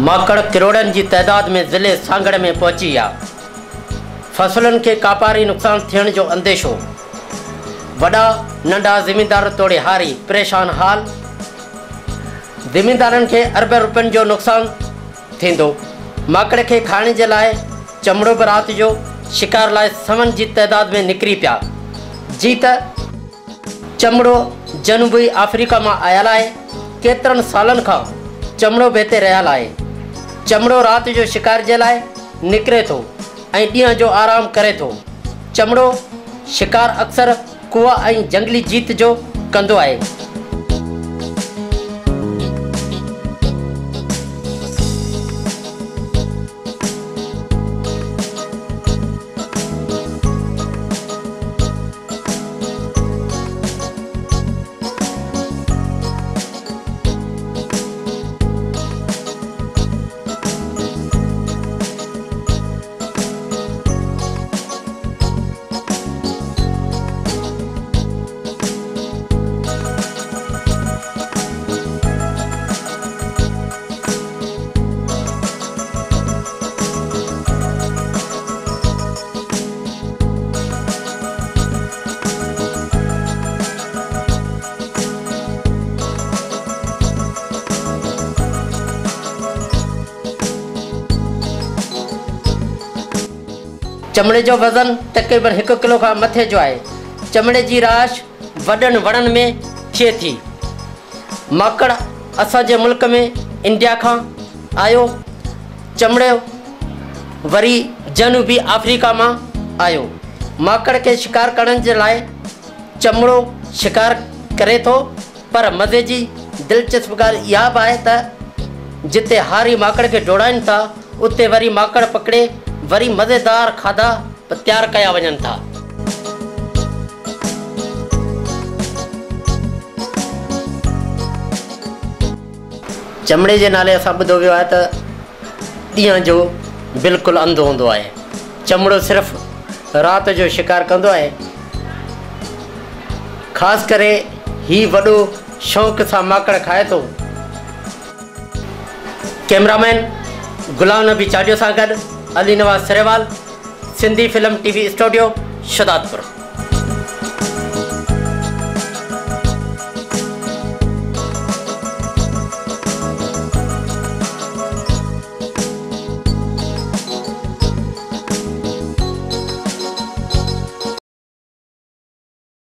माकड़ करोड़नि जी तइदाद में ज़िले सांगड़ में पहुची विया। फसलुनि खे कापारी नुक़सान थियण जो अंदेशो। वॾा नंढा ज़मींदार तोड़े हारी परेशान हाल। ज़मींदारनि खे अरब रुपयनि जो नुक़सान थींदो। माकड़ खे खाइण जे लाइ चमड़ो बि राति जो शिकार लाइ सवनि जी तइदाद में निकिरी पिया। जी त चमड़ो जनूबी अफ्रीका मां आयल आहे। केतिरनि सालनि खां चमड़ो बि हिते रहियल आहे। चमड़ो राति जो शिकार जे लाइ निकिरे थो ऐं ॾींहं जो आराम करे थो। चमड़ो शिकार अक्सर कुआ ऐं जंगली जीत जो कंदो आहे। चमड़े जो वज़न तक़रीबन 1 किलो खां मथे जो आहे। चमड़े जी राश वॾनि वणनि में थिए थी। माकड़ असांजे मुल्क में इंडिया खां आयो। चमड़ो वरी जनूबी अफ्रीका मां आयो। माकड़ खे शिकार करण जे लाइ चमड़ो शिकार करे थो, पर मज़े जी दिलचस्प ॻाल्हि इहा बि आहे त जिते हारी माकड़ खे डोड़ाइनि था, उते वरी माकड़ पकिड़े वरी मज़ेदार खाधा तैयार कया वञनि था। चमड़े जे नाले असां ॿुधो वियो आहे त ॾींहं जो बिल्कुलु अंधो हूंदो आहे। चमड़ो सिर्फ़ु राति जो शिकार कंदो आहे। ख़ासि करे ही वॾो शौक़ सां माकड़ खाए थो। कैमरामैन गुलाम नबी चाडियो सां गॾु अली नवाज़ सरेवाल, Sindhi film TV studio, Shahdadpur.